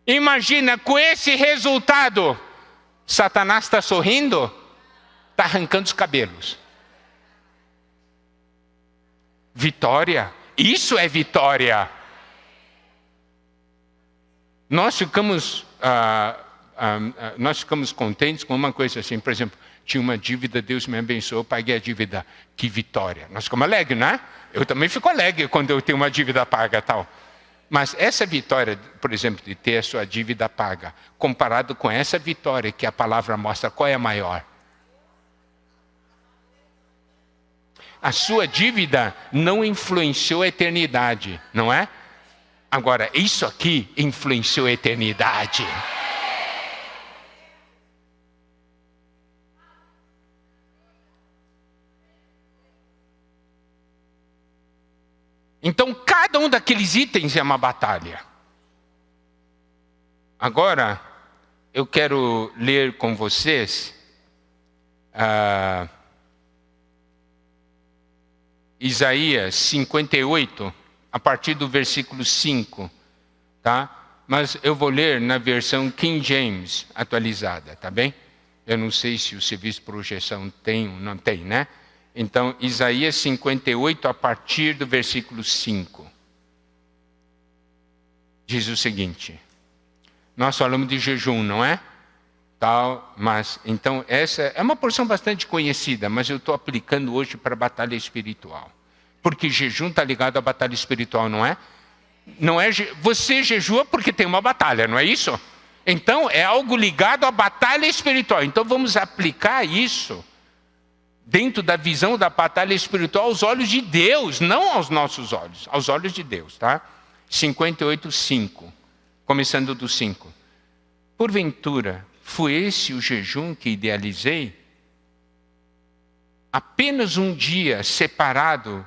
Imagina, com esse resultado, Satanás está sorrindo, está arrancando os cabelos. Vitória, isso é vitória. Nós ficamos contentes com uma coisa assim, por exemplo, tinha uma dívida, Deus me abençoou, paguei a dívida, que vitória. Nós ficamos alegres, né? Eu também fico alegre quando eu tenho uma dívida paga e tal. Mas essa vitória, por exemplo, de ter a sua dívida paga, comparado com essa vitória que a palavra mostra, qual é a maior? A sua dívida não influenciou a eternidade, não é? Agora, isso aqui influenciou a eternidade. Então, cada um daqueles itens é uma batalha. Agora, eu quero ler com vocês Isaías 58, a partir do versículo 5, tá? Mas eu vou ler na versão King James atualizada, tá bem? Eu não sei se o serviço de projeção tem ou não tem, né? Então, Isaías 58, a partir do versículo 5. Diz o seguinte, nós falamos de jejum, não é? Tal, mas, então, essa é uma porção bastante conhecida, mas eu estou aplicando hoje para a batalha espiritual. Porque jejum está ligado à batalha espiritual, não é? Não é? Você jejua porque tem uma batalha, não é isso? Então, é algo ligado à batalha espiritual. Então, vamos aplicar isso dentro da visão da batalha espiritual aos olhos de Deus, não aos nossos olhos, aos olhos de Deus, tá? 58:5, começando do 5. Porventura, foi esse o jejum que idealizei? Apenas um dia separado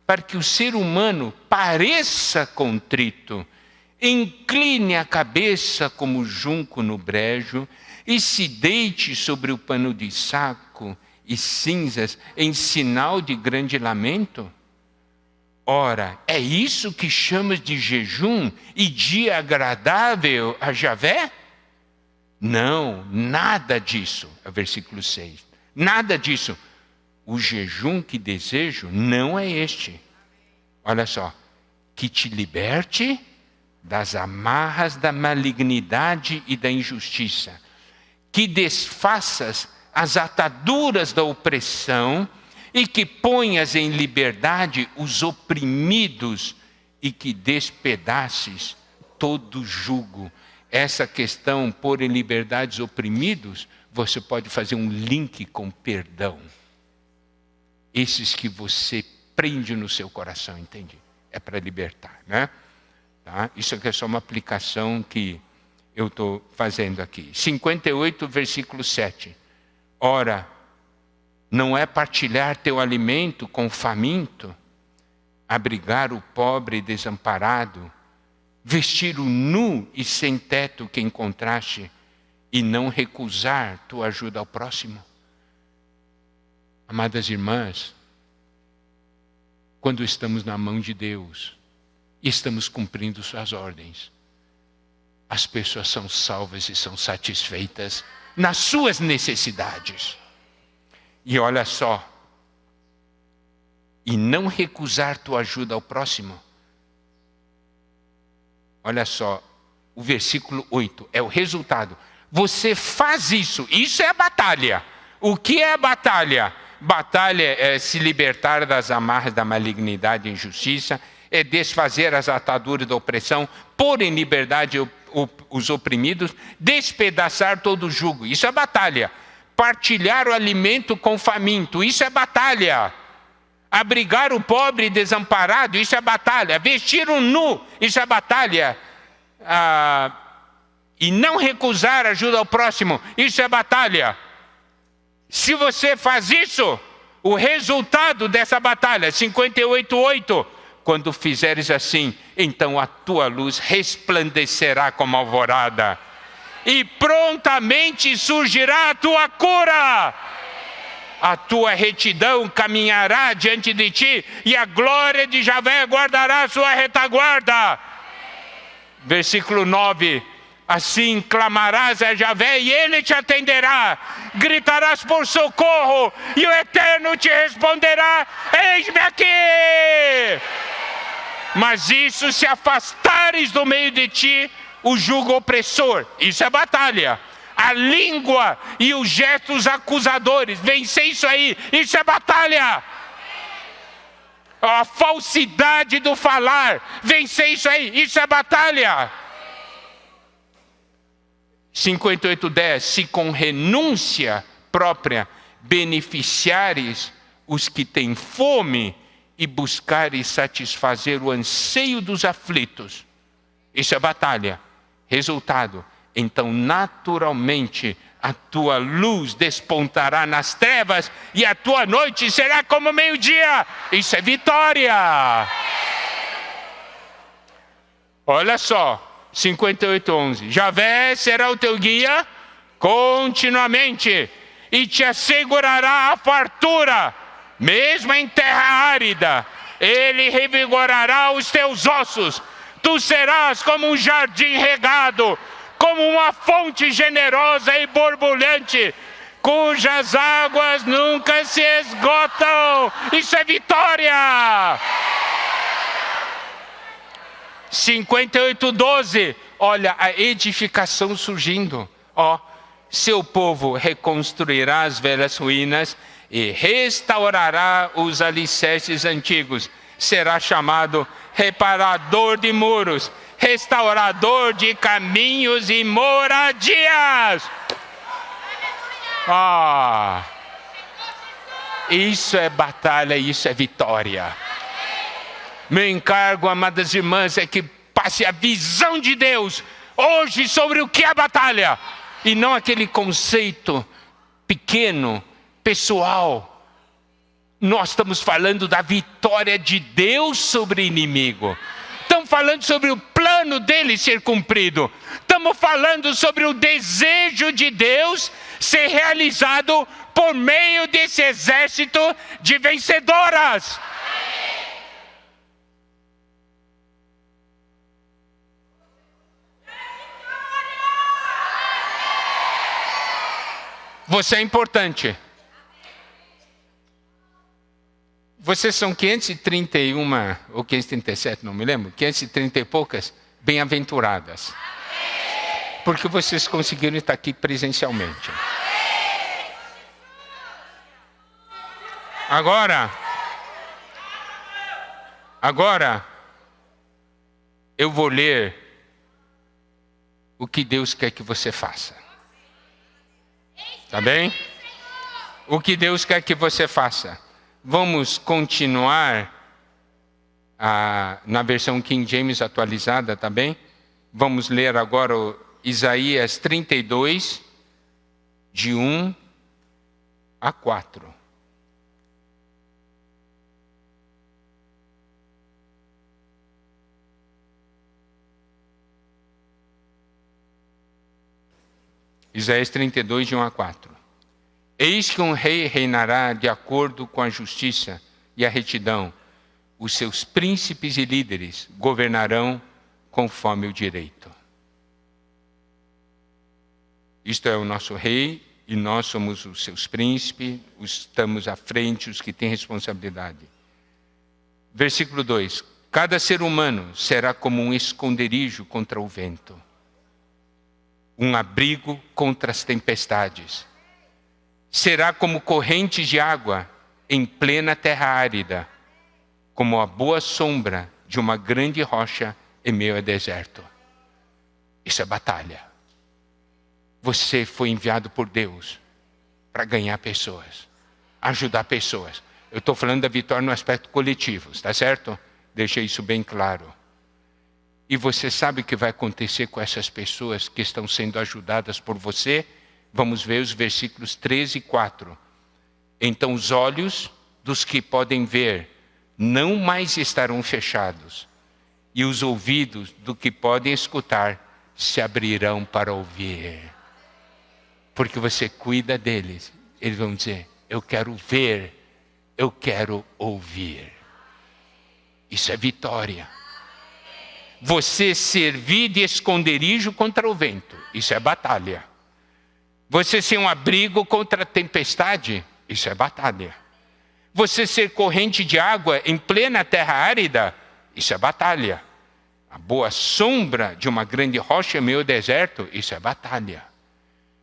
para que o ser humano pareça contrito, incline a cabeça como junco no brejo e se deite sobre o pano de saco e cinzas em sinal de grande lamento? Ora, é isso que chamas de jejum e dia agradável a Javé? Não, nada disso. É o versículo 6. Nada disso. O jejum que desejo não é este. Olha só. Que te liberte das amarras da malignidade e da injustiça. Que desfaças as ataduras da opressão e que ponhas em liberdade os oprimidos e que despedaces todo jugo. Essa questão, pôr em liberdade os oprimidos, você pode fazer um link com perdão. Esses que você prende no seu coração, entende? É para libertar, né? Tá? Isso aqui é só uma aplicação que eu estou fazendo aqui. 58, versículo 7. Ora, não é partilhar teu alimento com o faminto, abrigar o pobre e desamparado, vestir o nu e sem teto que encontraste e não recusar tua ajuda ao próximo? Amadas irmãs, quando estamos na mão de Deus e estamos cumprindo suas ordens, as pessoas são salvas e são satisfeitas nas suas necessidades. E olha só, e não recusar tua ajuda ao próximo. Olha só, o versículo 8 é o resultado. Você faz isso, isso é a batalha. O que é a batalha? Batalha é se libertar das amarras da malignidade e injustiça, é desfazer as ataduras da opressão, pôr em liberdade os oprimidos, despedaçar todo o jugo. Isso é batalha. Partilhar o alimento com o faminto, isso é batalha. Abrigar o pobre e desamparado, isso é batalha. Vestir o nu, isso é batalha. E não recusar ajuda ao próximo, isso é batalha. Se você faz isso, o resultado dessa batalha, 58:8, quando fizeres assim, então a tua luz resplandecerá como alvorada, e prontamente surgirá a tua cura. A tua retidão caminhará diante de ti, e a glória de Javé guardará a sua retaguarda. Versículo 9. Assim clamarás a Javé e ele te atenderá. Gritarás por socorro e o Eterno te responderá: eis-me aqui. Mas isso, se afastares do meio de ti o jugo opressor, isso é batalha. A língua e os gestos acusadores, vencer isso aí, isso é batalha. A falsidade do falar, vencer isso aí, isso é batalha. 58:10, se com renúncia própria beneficiares os que têm fome e buscares satisfazer o anseio dos aflitos, isso é batalha. Resultado, então naturalmente a tua luz despontará nas trevas e a tua noite será como meio-dia. Isso é vitória. Olha só. 58:11. Javé será o teu guia continuamente e te assegurará a fartura, mesmo em terra árida. Ele revigorará os teus ossos. Tu serás como um jardim regado, como uma fonte generosa e borbulhante, cujas águas nunca se esgotam. Isso é vitória. 58:12, olha a edificação surgindo. Seu povo reconstruirá as velhas ruínas e restaurará os alicerces antigos. Será chamado reparador de muros, restaurador de caminhos e moradias. Isso é batalha, isso é vitória. Meu encargo, amadas irmãs, é que passe a visão de Deus hoje sobre o que é a batalha. E não aquele conceito pequeno, pessoal. Nós estamos falando da vitória de Deus sobre o inimigo. Estamos falando sobre o plano dele ser cumprido. Estamos falando sobre o desejo de Deus ser realizado por meio desse exército de vencedoras. Você é importante. Vocês são 531 ou 537, não me lembro, 530 e poucas bem-aventuradas. Porque vocês conseguiram estar aqui presencialmente. Agora, eu vou ler o que Deus quer que você faça. Tá bem? O que Deus quer que você faça. Vamos continuar na versão King James atualizada, tá bem? Vamos ler agora o Isaías 32, de 1 a 4. Isaías 32, de 1 a 4. Eis que um rei reinará de acordo com a justiça e a retidão. Os seus príncipes e líderes governarão conforme o direito. Isto é o nosso rei e nós somos os seus príncipes, estamos à frente, os que têm responsabilidade. Versículo 2. Cada ser humano será como um esconderijo contra o vento, um abrigo contra as tempestades. Será como correntes de água em plena terra árida, como a boa sombra de uma grande rocha em meio ao deserto. Isso é batalha. Você foi enviado por Deus para ganhar pessoas, ajudar pessoas. Eu estou falando da vitória no aspecto coletivo, está certo? Deixei isso bem claro. E você sabe o que vai acontecer com essas pessoas que estão sendo ajudadas por você? Vamos ver os versículos 13 e 4. Então os olhos dos que podem ver não mais estarão fechados, e os ouvidos do que podem escutar se abrirão para ouvir. Porque você cuida deles. Eles vão dizer, eu quero ver, eu quero ouvir. Isso é vitória. Você servir de esconderijo contra o vento, isso é batalha. Você ser um abrigo contra a tempestade, isso é batalha. Você ser corrente de água em plena terra árida, isso é batalha. A boa sombra de uma grande rocha em meio ao deserto, isso é batalha.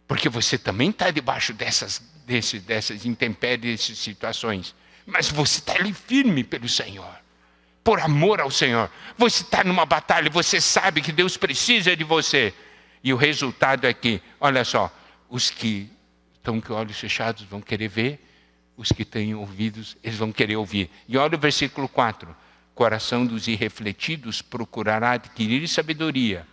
Porque você também está debaixo dessas intempéries, dessas situações. Mas você está ali firme pelo Senhor. Por amor ao Senhor. Você está numa batalha, você sabe que Deus precisa de você. E o resultado é que, olha só, os que estão com olhos fechados vão querer ver, os que têm ouvidos, eles vão querer ouvir. E olha o versículo 4. Coração dos irrefletidos procurará adquirir sabedoria.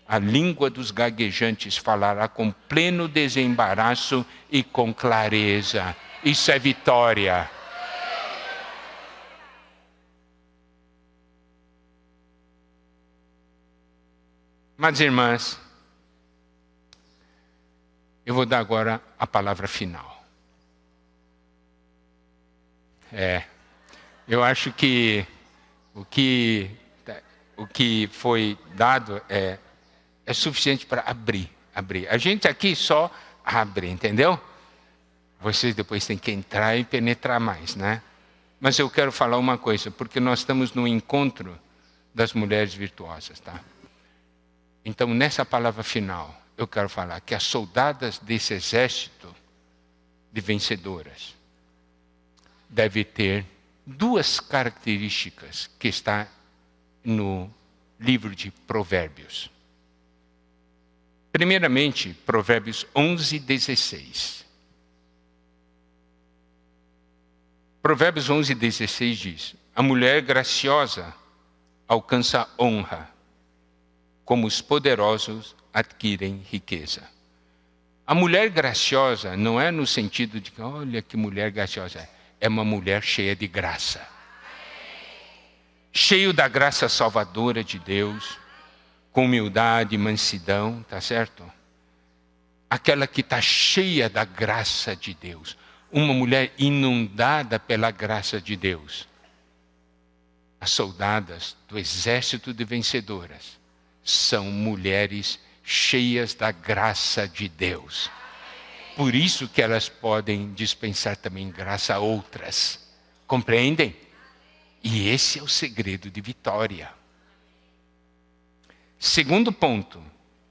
A língua dos gaguejantes falará com pleno desembaraço e com clareza. Isso é vitória. Mas, irmãs, eu vou dar agora a palavra final. Eu acho que o que foi dado é suficiente para abrir. A gente aqui só abre, entendeu? Vocês depois têm que entrar e penetrar mais, né? Mas eu quero falar uma coisa, porque nós estamos no encontro das mulheres virtuosas, tá? Então, nessa palavra final, eu quero falar que as soldadas desse exército de vencedoras devem ter duas características que está no livro de Provérbios. Primeiramente, Provérbios 11, 16. Provérbios 11:16 diz: a mulher graciosa alcança honra, como os poderosos adquirem riqueza. A mulher graciosa não é no sentido de que, olha que mulher graciosa, é uma mulher cheia de graça. Cheio da graça salvadora de Deus, com humildade e mansidão, tá certo? Aquela que está cheia da graça de Deus. Uma mulher inundada pela graça de Deus. As soldadas do exército de vencedoras são mulheres cheias da graça de Deus. Por isso que elas podem dispensar também graça a outras. Compreendem? E esse é o segredo de vitória. Segundo ponto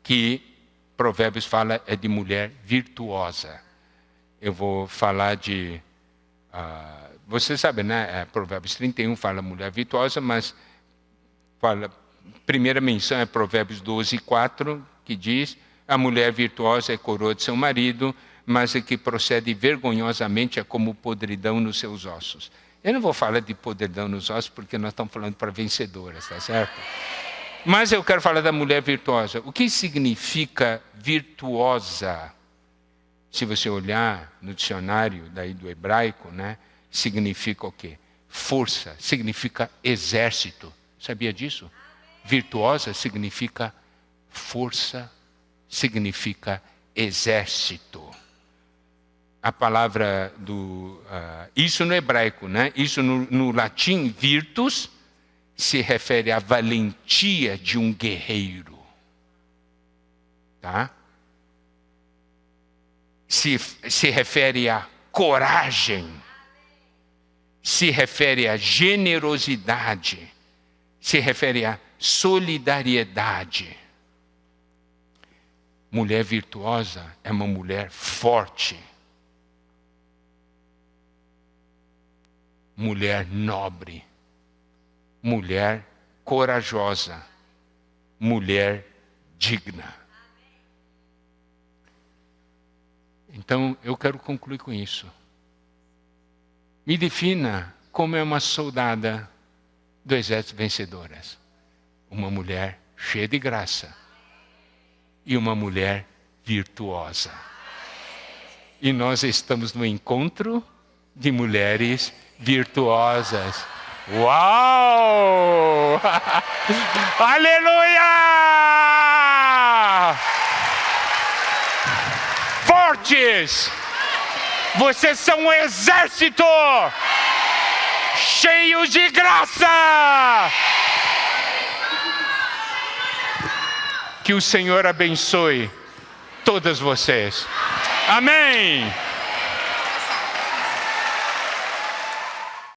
que Provérbios fala é de mulher virtuosa. Eu vou falar de... você sabe, né? Provérbios 31 fala mulher virtuosa, mas fala, primeira menção é Provérbios 12:4, que diz: a mulher virtuosa é coroa de seu marido, mas a que procede vergonhosamente é como podridão nos seus ossos. Eu não vou falar de podridão nos ossos, porque nós estamos falando para vencedoras, tá certo? Mas eu quero falar da mulher virtuosa. O que significa virtuosa? Se você olhar no dicionário daí do hebraico, né, significa o quê? Força, significa exército. Sabia disso? Virtuosa significa força, significa exército. A palavra isso no hebraico, né? Isso no latim, virtus, se refere à valentia de um guerreiro. Tá? Se refere à coragem, se refere à generosidade, se refere à solidariedade. Mulher virtuosa é uma mulher forte, mulher nobre, mulher corajosa, mulher digna. Então, eu quero concluir com isso. Me defina como é uma soldada do exército vencedoras. Uma mulher cheia de graça e uma mulher virtuosa. E nós estamos no encontro de mulheres virtuosas. Uau! Aleluia! Fortes! Vocês são um exército cheio de graça! Que o Senhor abençoe todas vocês. Amém!